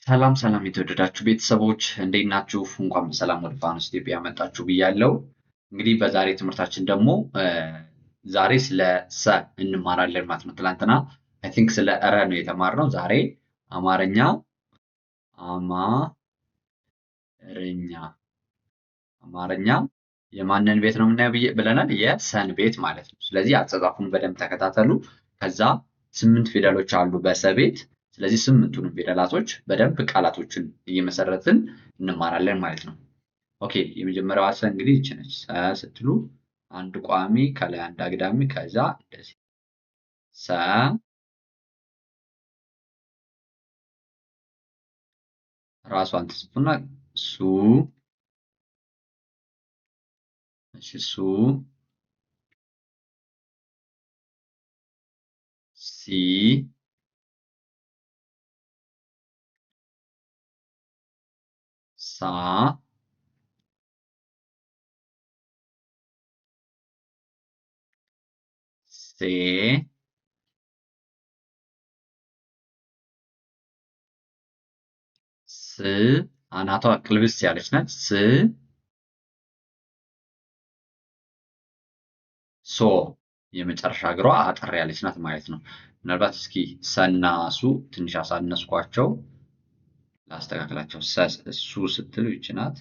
ሰላም ሰላም የተወደዳችሁ ቤተሰቦች እንዴት ናችሁ? እንኳን በሰላም ወደ ፋኖስ ኢትዮጵያ መጣችሁ ብያለሁ። እንግዲህ በዛሬ ትምህርታችን ደግሞ ዛሬ ስለ ሰ እንማራለን ማለት ነው። ትላንትና አይ ቲንክ ስለ እረ ነው የተማርነው። ዛሬ አማርኛ አማርኛ የማንን ቤት ነው የምናየው ብለናል? የሰን ቤት ማለት ነው። ስለዚህ አጻጻፉን በደንብ ተከታተሉ። ከዛ 8 ፊደሎች አሉ በሰ ቤት። ስለዚህ 8ቱንም ፊደላቶች በደንብ ቃላቶችን እየመሰረትን እንማራለን ማለት ነው። ኦኬ የመጀመሪያዋ ሰ እንግዲህ ይቺ ነች። ሰ ስትሉ አንድ ቋሚ ከላይ አንድ አግዳሚ ከዛ እንደዚህ ሰ ራሷን ትጽፉና ሱ ሱ ሲ ሳ ሴ ስ አናቷ ቅልብስ ያለች ናት። ስ ሶ የመጨረሻ እግሯ አጠር ያለች ናት ማለት ነው። ምናልባት እስኪ ሰና ሱ ትንሽ አሳነስኳቸው ላስተካክላቸው። ሱ ስትሉ ይች ናት።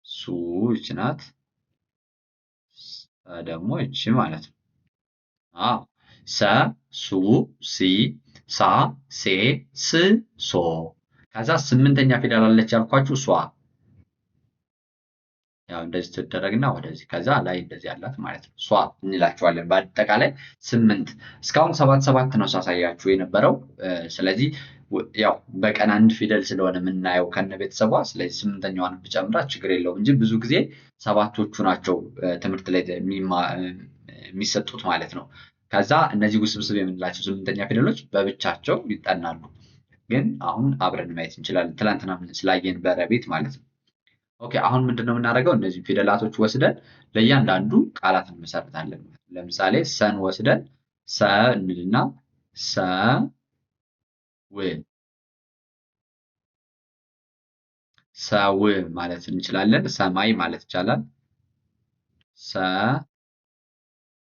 ሱ ይች ናት። ደግሞ ይች ማለት ነው። ሰ ሱ ሲ ሳ ሴ ስ ሶ ከዛ 8ኛ ፊደል አለች ያልኳችሁ ሷ ያው እንደዚህ ትደረግና ወደዚህ ከዛ ላይ እንደዚህ ያላት ማለት ነው። ሷ እንላቸዋለን። በአጠቃላይ 8 እስካሁን 7 ነው ሳሳያችሁ የነበረው። ስለዚህ ያው በቀን አንድ ፊደል ስለሆነ የምናየው ከነ ቤተሰቧ ስለዚህ 8ኛዋን ብጨምራት ችግር የለውም እንጂ ብዙ ጊዜ 7ቶቹ ናቸው ትምህርት ላይ የሚሰጡት ማለት ነው። ከዛ እነዚህ ውስብስብ የምንላቸው 8ኛ ፊደሎች በብቻቸው ይጠናሉ። ግን አሁን አብረን ማየት እንችላለን። ትላንትና ስላየን በረቤት ማለት ነው። ኦኬ አሁን ምንድነው የምናደርገው? እነዚህ ፊደላቶች ወስደን ለእያንዳንዱ ቃላት እንመሰርታለን። ለምሳሌ ሰን ወስደን ሰ እንልና ሰ ው ሰው ማለት እንችላለን። ሰማይ ማለት ይቻላል። ሰ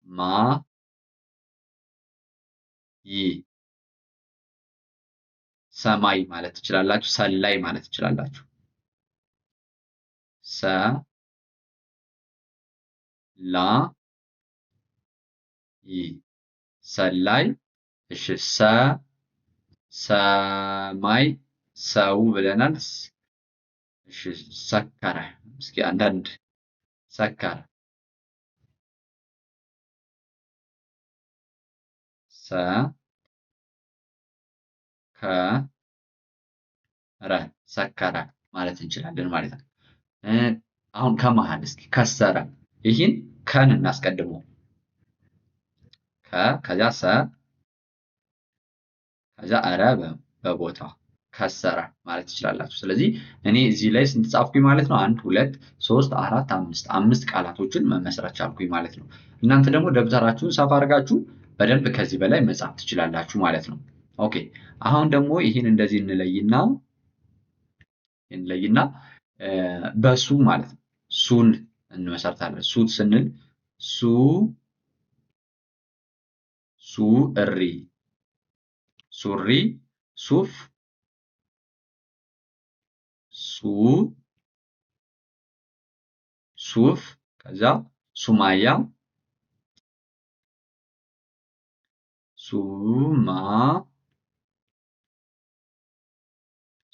ማ ይ ሰማይ ማለት ትችላላችሁ። ሰላይ ማለት ትችላላችሁ። ሰ ላ ይ ሰላይ። እሺ ሰ ሰማይ ሰው ብለናል። እሺ ሰከረ። እስኪ አንዳንድ ሰከረ ሰ ከ ረ ሰከረ ማለት እንችላለን ማለት ነው። አሁን ከመሃል እስኪ ከሰረ ይህን ከን እናስቀድመው ከዛ ሰ ከዛ ረ በቦታ ከሰረ ማለት ትችላላችሁ። ስለዚህ እኔ እዚህ ላይ ስንት ጻፍኩኝ ማለት ነው? 1 2 3 4 5 ቃላቶችን መመስረት ቻልኩኝ ማለት ነው። እናንተ ደግሞ ደብተራችሁን ሰፋ አድርጋችሁ በደንብ ከዚህ በላይ መጻፍ ትችላላችሁ ማለት ነው። ኦኬ አሁን ደግሞ ይህን እንደዚህ እንለይና በሱ ማለት ነው። ሱን እንመሰርታለን። ሱ ስንል ሱሪ ሱሪ ሱፍ ሱፍ ከዛ ሱማያ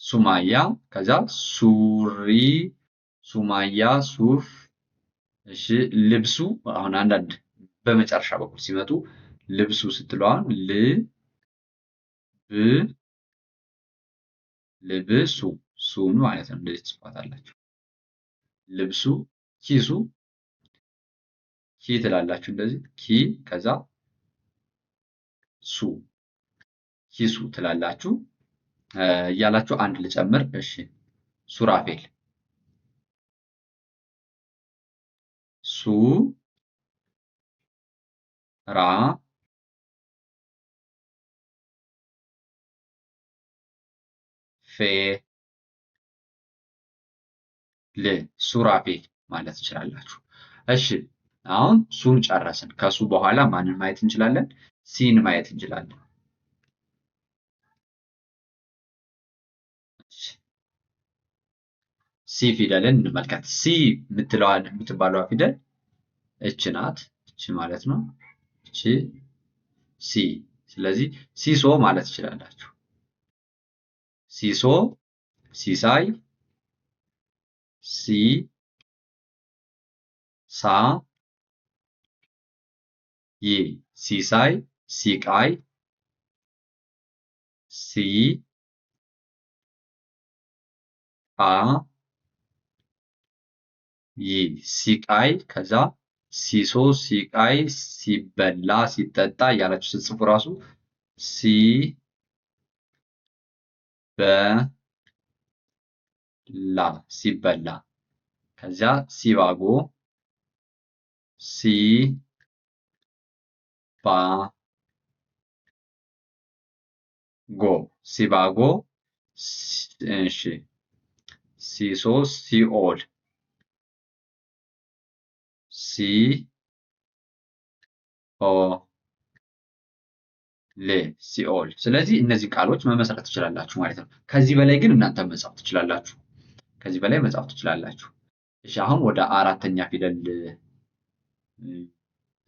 ሱማያ ከዛ ሱሪ ሱማያ ሱፍ። እሺ ልብሱ አሁን አንዳንድ በመጨረሻ በኩል ሲመጡ ልብሱ ስትለዋን ልብሱ ሱን ማለት ነው። እንደዚህ ትጽፋታላችሁ። ልብሱ ኪሱ ኪ ትላላችሁ። እንደዚህ ኪ ከዛ ሱ ኪሱ ትላላችሁ እያላችሁ አንድ ልጨምር። እሺ ሱራፌል ሱ ራ ሱራፌል ማለት ትችላላችሁ። እሺ አሁን ሱን ጨረስን። ከሱ በኋላ ማንን ማየት እንችላለን? ሲን ማየት እንችላለን። ሲ ፊደልን እንመልከት። ሲ የምትባለዋ ፊደል እች ናት። እች ማለት ነው። እች ሲ። ስለዚህ ሲሶ ማለት ትችላላችሁ። ሲሶ፣ ሲሳይ፣ ሲ ሳ ይ ሲሳይ፣ ሲቃይ፣ ሲ ቃ ይ ሲቃይ። ከዛ ሲሶ፣ ሲቃይ፣ ሲበላ፣ ሲጠጣ እያላችሁ ስትጽፉ ራሱ ሲ በላ ሲበላ። ከዚያ ሲባጎ፣ ሲ ባ ጎ ሲባጎ። እሺ ሲሶ፣ ሲኦል፣ ሲ ኦ ል ሲኦል። ስለዚህ እነዚህ ቃሎች መመስረት ትችላላችሁ ማለት ነው። ከዚህ በላይ ግን እናንተ መጻፍ ትችላላችሁ። ከዚህ በላይ መጻፍ ትችላላችሁ። እሺ አሁን ወደ አራተኛ ፊደል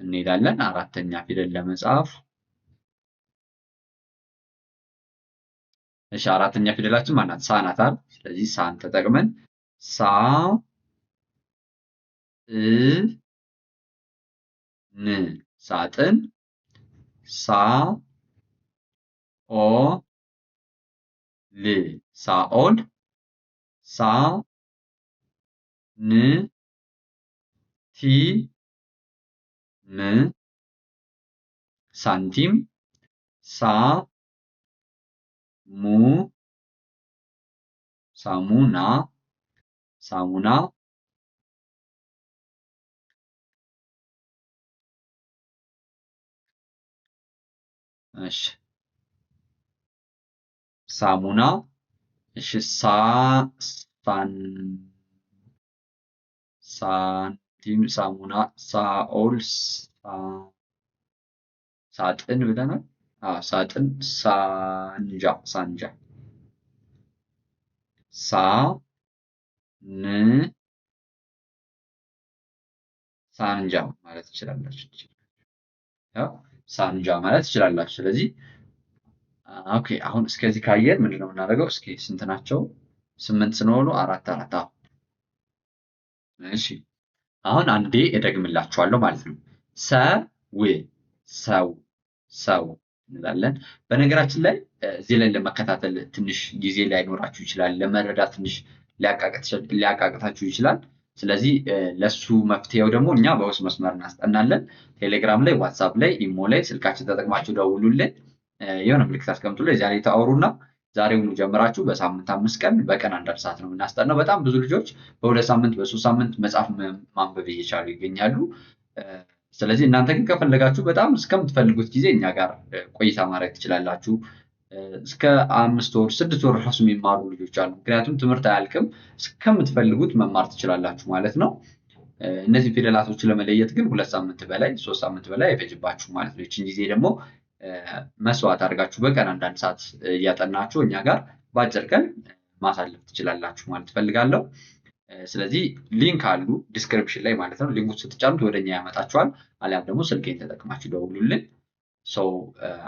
እንሄዳለን። አራተኛ ፊደል ለመጻፍ እሺ አራተኛ ፊደላችን ማናት? ሳ ናት አይደል? ስለዚህ ሳን ተጠቅመን ሳ ን ሳጥን፣ ሳ ኦ ል ሳኦል፣ ሳ ን ቲ ም ሳንቲም፣ ሳ ሙ ሳሙና፣ ሳሙና፣ እሺ ሳሙና። እሺ ሳንቲም፣ ሳሙና፣ ሳኦል፣ ሳጥን ብለናል። ሳጥን፣ ሳንጃ፣ ሳንጃ፣ ሳ ን ሳንጃ ማለት ትችላላችሁ። ያው ሳንጃ ማለት ትችላላችሁ። ስለዚህ ኦኬ አሁን እስከዚህ ካየን ምንድነው የምናደርገው? እስኪ ስንት ናቸው? 8 ስለሆኑ 4 4። እሺ አሁን አንዴ እደግምላችኋለሁ ማለት ነው። ሰው፣ ሰው፣ ሰው እንላለን። በነገራችን ላይ እዚህ ላይ ለመከታተል ትንሽ ጊዜ ላይኖራችሁ ይችላል። ለመረዳት ትንሽ ሊያቃቅታችሁ ይችላል። ስለዚህ ለሱ መፍትሄው ደግሞ እኛ በውስጥ መስመር እናስጠናለን። ቴሌግራም ላይ፣ ዋትሳፕ ላይ፣ ኢሞ ላይ ስልካችን ተጠቅማችሁ ደውሉልን። የሆነ ምልክት አስቀምጡልን። እዚያ ላይ ታወሩና ዛሬውኑ ጀምራችሁ በሳምንት 5 ቀን በቀን 1 ሰዓት ነው የምናስጠናው። በጣም ብዙ ልጆች በ2 ሳምንት በ3 ሳምንት መጻፍ ማንበብ እየቻሉ ይገኛሉ። ስለዚህ እናንተ ግን ከፈለጋችሁ በጣም እስከምትፈልጉት ጊዜ እኛ ጋር ቆይታ ማድረግ ትችላላችሁ። እስከ 5 ወር 6 ወር ራሱ የሚማሩ ልጆች አሉ። ምክንያቱም ትምህርት አያልቅም። እስከምትፈልጉት መማር ትችላላችሁ ማለት ነው። እነዚህ ፊደላቶች ለመለየት ግን 2 ሳምንት በላይ 3 ሳምንት በላይ አይፈጅባችሁ ማለት ነው። ይችን ጊዜ ደግሞ መስዋዕት አድርጋችሁ በቀን 1 ሰዓት እያጠናችሁ እኛ ጋር በአጭር ቀን ማሳለፍ ትችላላችሁ ማለት ፈልጋለሁ። ስለዚህ ሊንክ አሉ ዲስክሪፕሽን ላይ ማለት ነው። ሊንኩን ስትጫኑት ወደኛ ያመጣችኋል። አሊያም ደግሞ ስልኬን ተጠቅማችሁ ደውሉልን።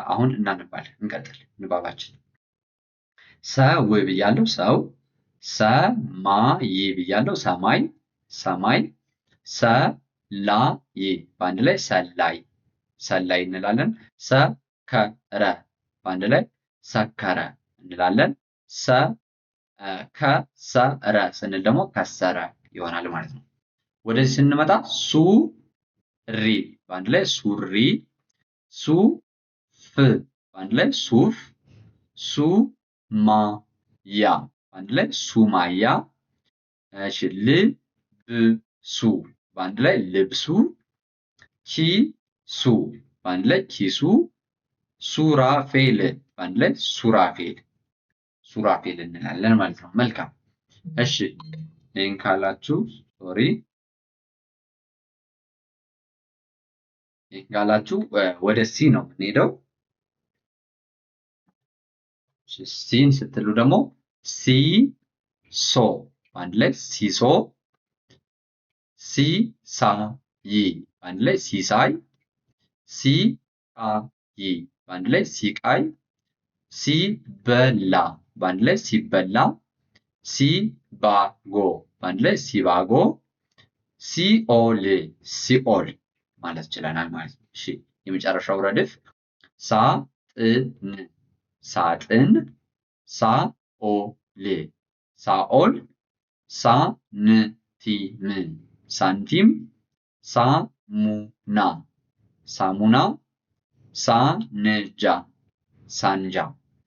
አሁን እናንባለን። እንቀጥል ንባባችን። ሰው ብያለሁ፣ ሰው። ሰማይ ብያለሁ፣ ሰማይ፣ ሰማይ። ሰላይ በአንድ ላይ ሰላይ፣ ሰላይ እንላለን። ሰከረ በአንድ ላይ ሰከረ እንላለን። ከሰረ ስንል ደግሞ ከሰረ ይሆናል ማለት ነው። ወደዚህ ስንመጣ ሱሪ በአንድ ላይ ሱሪ፣ ሱፍ በአንድ ላይ ሱፍ፣ ሱማያ በአንድ ላይ ሱማያ። እሺ ልብሱ በአንድ ላይ ልብሱ፣ ኪሱ በአንድ ላይ ኪሱ፣ ሱራፌል በአንድ ላይ ሱራፌል፣ ሱራፌል እንላለን ማለት ነው። መልካም እሺ፣ ይህን ካላችሁ ሶሪ ካላችሁ ወደ ሲ ነው የምንሄደው። ሲን ስትሉ ደግሞ ሲ ሶ አንድ ላይ ሲሶ፣ ሲ ሳ ይ አንድ ላይ ሲሳይ፣ ሲ ቃ ይ በአንድ ላይ ሲቃይ፣ ሲበላ በአንድ ላይ ሲበላ፣ ሲባጎ በአንድ ላይ ሲባጎ፣ ሲኦል ሲኦል ማለት ችለናል ማለት ነው። እሺ የመጨረሻው ረድፍ ሳጥን ሳጥን፣ ሳኦል ሳኦል፣ ሳንቲም ሳንቲም፣ ሳሙና ሳሙና፣ ሳንጃ ሳንጃ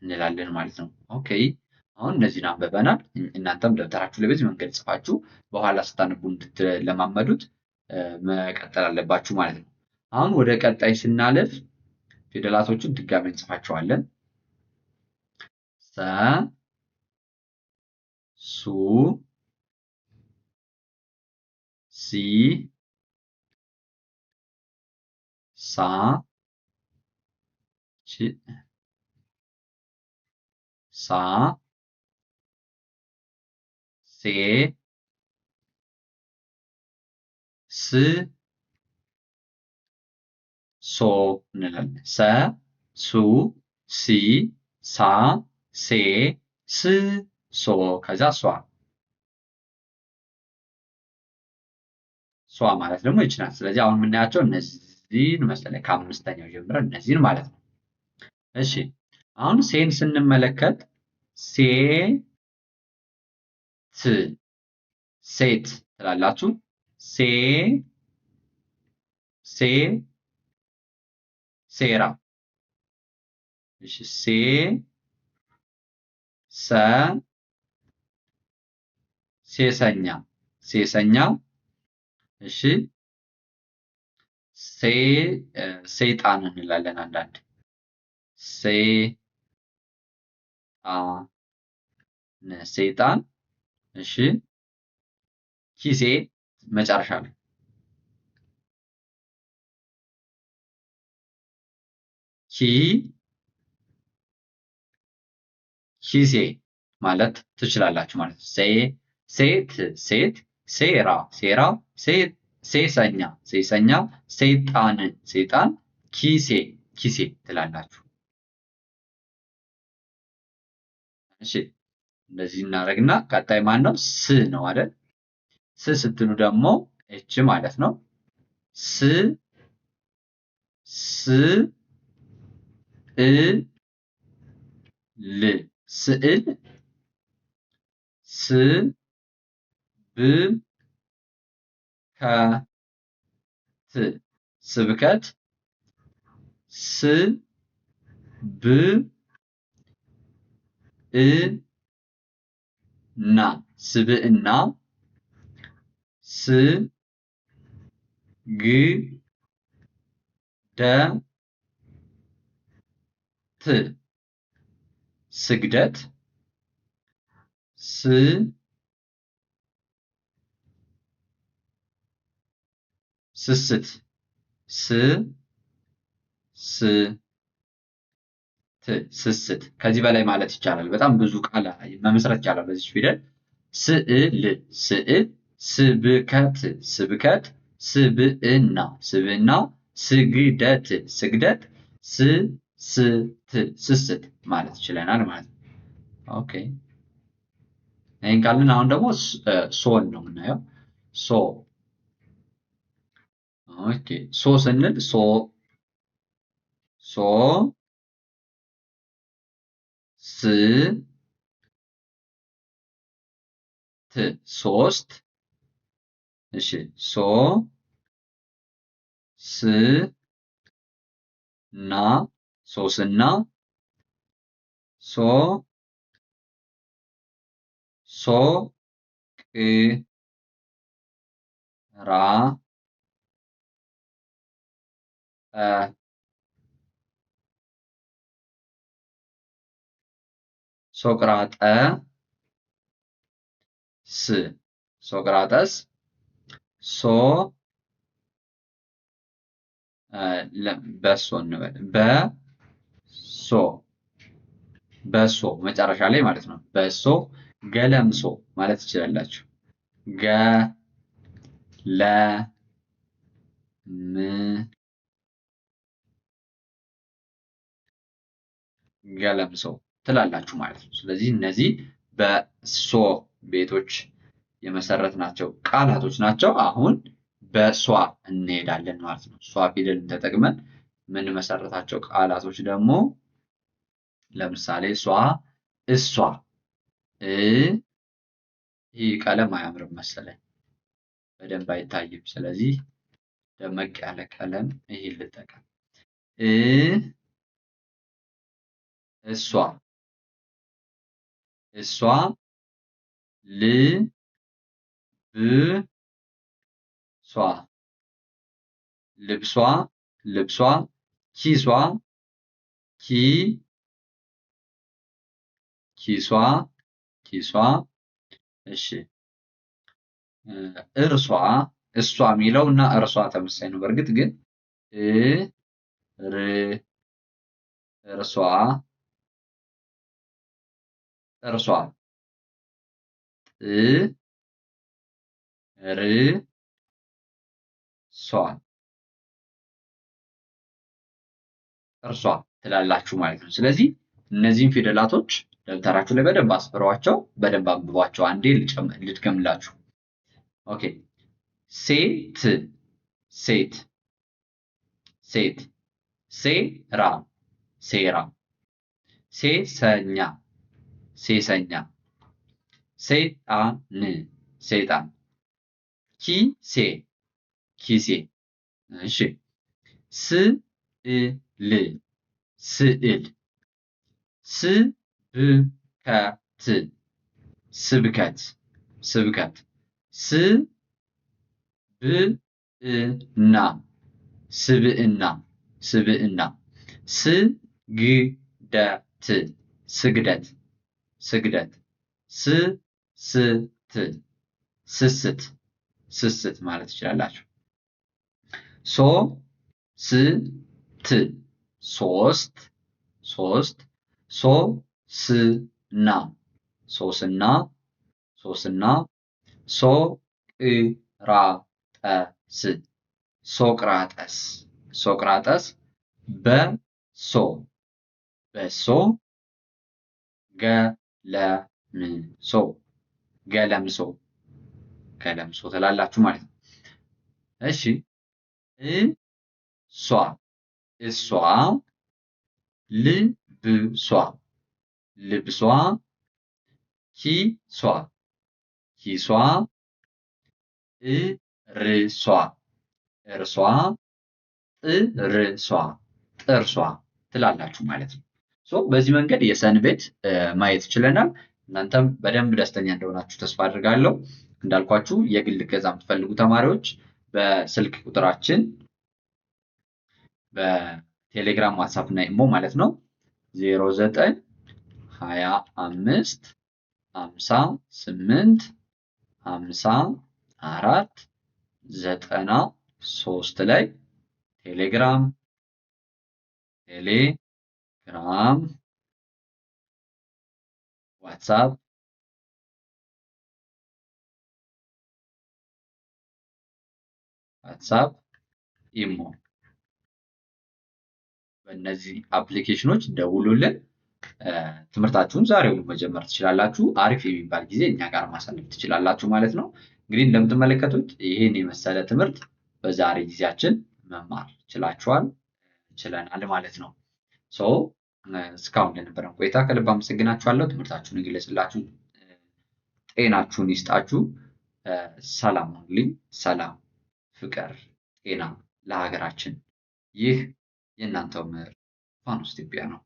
እንላለን ማለት ነው። ኦኬ አሁን እነዚህን አንብበናል። እናንተም ደብተራችሁ ላይ በዚህ መንገድ ጽፋችሁ በኋላ ስታነቡ እንድትለማመዱት መቀጠል አለባችሁ ማለት ነው። አሁን ወደ ቀጣይ ስናልፍ ፊደላቶቹን ድጋሚ እንጽፋቸዋለን። ሰ ሱ ሲ ሳ ች ሳ ሴ ስ ሶ እንላለን። ሰ ሱ ሲ ሳ ሴ ስ ሶ ከዛ ሷ ሷ ማለት ደግሞ ይችላል። ስለዚህ አሁን የምናያቸው እነዚህን መሰለኝ ከአምስተኛው ጀምረን እነዚህን ማለት ነው። እሺ አሁን ሴን ስንመለከት ሴት ሴት ትላላችሁ። ሴ ሴ ሴራ። እሺ ሴ ሰ ሴሰኛ ሴሰኛ። እሺ ሰይጣን እንላለን አንዳንድ ሰይጣን። እሺ ኪሴ መጨረሻ ላይ ኪሴ ማለት ትችላላችሁ ማለት ነው። ሴት ሴት፣ ሴራ ሴራ፣ ሴሰኛ ሴሰኛ፣ ሰይጣን ሰይጣን፣ ኪሴ ኪሴ ትላላችሁ። እሺ እንደዚህ እናደርግና ቀጣይ ማን ነው? ስ ነው አይደል? ስ ስትሉ ደግሞ እች ማለት ነው። ስ ስ እ ል ስዕል፣ ስ ብ ከ ት ስብከት፣ ስ ብ እ ና ስብዕና፣ ስ ግ ደ ት ስግደት፣ ስ ስስት ስ ስ ት ስስት። ከዚህ በላይ ማለት ይቻላል። በጣም ብዙ ቃል መመስረት ይቻላል በዚህ ፊደል። ስዕል ስዕል፣ ስብከት ስብከት፣ ስብዕና ስብዕና፣ ስግደት ስግደት፣ ስስት ስስት ማለት ይችለናል ማለት ነው። ኦኬ ይህን ካልን አሁን ደግሞ ሶን ነው የምናየው። ሶ ኦኬ ሶ ስንል ሶ ስ ት ሶስት። እሺ ሶ ስ ና ሶስና፣ ሶ ቅ ራ ሶቅራጠስ ሶቅራጠስ ሶ በሶ እንበል በሶ መጨረሻ ላይ ማለት ነው። በሶ ገለምሶ ማለት ትችላላችሁ። ገለምሶ ትላላችሁ ማለት ነው። ስለዚህ እነዚህ በሶ ቤቶች የመሰረትናቸው ቃላቶች ናቸው። አሁን በሷ እንሄዳለን ማለት ነው። ሷ ፊደልን ተጠቅመን የምንመሰረታቸው ቃላቶች ደግሞ ለምሳሌ ሷ፣ እሷ። ይህ ቀለም አያምርም መሰለኝ፣ በደንብ አይታይም። ስለዚህ ደመቅ ያለ ቀለም ይሄን ልጠቀም። እሷ፣ እሷ፣ ልብሷ፣ ልብሷ፣ ልብሷ፣ ኪሷ፣ ኪሷ፣ ኪሷ። እሺ እርሷ፣ እሷ የሚለው እና እርሷ ተመሳሳይ ነው። በእርግጥ ግን እርሷ፣ እርሷ፣ እርሷ ትላላችሁ ማለት ነው። ስለዚህ እነዚህን ፊደላቶች ደብተራችሁ ላይ በደንብ አስፍሯቸው፣ በደንብ አንብቧቸው። አንዴ ልድገምላችሁ። ኦኬ። ሴት፣ ሴት፣ ሴት። ሴራ፣ ሴራ። ሴሰኛ፣ ሴሰኛ። ሰይጣን፣ ሰይጣን። ኪሴ፣ ኪሴ። እሺ። ስዕል፣ ስዕል። ስብከት፣ ስብከት፣ ስብከት። ስብዕና፣ ስብዕና፣ ስብዕና። ስግደት፣ ስግደት፣ ስግደት። ስስት፣ ስስት፣ ስስት ማለት ትችላላችሁ። ሶስት፣ ሶስት፣ ሶስት። ሶስና፣ ሶስና፣ ሶስና። ሶቅራጠስ፣ ሶቅራጠስ፣ ሶቅራጠስ። በሶ፣ በሶ። ገለምሶ፣ ገለምሶ፣ ገለምሶ ትላላችሁ ማለት ነው። እሺ እሷ፣ እሷ። ልብሷ፣ ልብሷ። ኪሷ፣ ኪሷ። እርሷ፣ እርሷ። ጥርሷ፣ ጥርሷ ትላላችሁ ማለት ነው። በዚህ መንገድ የሰን ቤት ማየት ችለናል። እናንተም በደንብ ደስተኛ እንደሆናችሁ ተስፋ አድርጋለሁ። እንዳልኳችሁ የግል እገዛ የምትፈልጉ ተማሪዎች በስልክ ቁጥራችን በቴሌግራም፣ ዋትሳፕ እና ኢሞ ማለት ነው 0925 58 54 93 ላይ ቴሌግራም ዋትሳፕ ኢሞ በእነዚህ አፕሊኬሽኖች ደውሉልን። ትምህርታችሁን ዛሬውኑ መጀመር ትችላላችሁ። አሪፍ የሚባል ጊዜ እኛ ጋር ማሳለፍ ትችላላችሁ ማለት ነው። እንግዲህ እንደምትመለከቱት ይህን የመሰለ ትምህርት በዛሬ ጊዜያችን መማር ችለናል ማለት ነው። እስካሁን ለነበረን ቆይታ ከልብ አመሰግናችኋለሁ። ትምህርታችሁን ይግለጽላችሁ፣ ጤናችሁን ይስጣችሁ። ሰላም ሁኑልኝ። ሰላም፣ ፍቅር፣ ጤና ለሀገራችን። ይህ የእናንተው መምህር ፋኖስ ኢትዮጵያ ነው።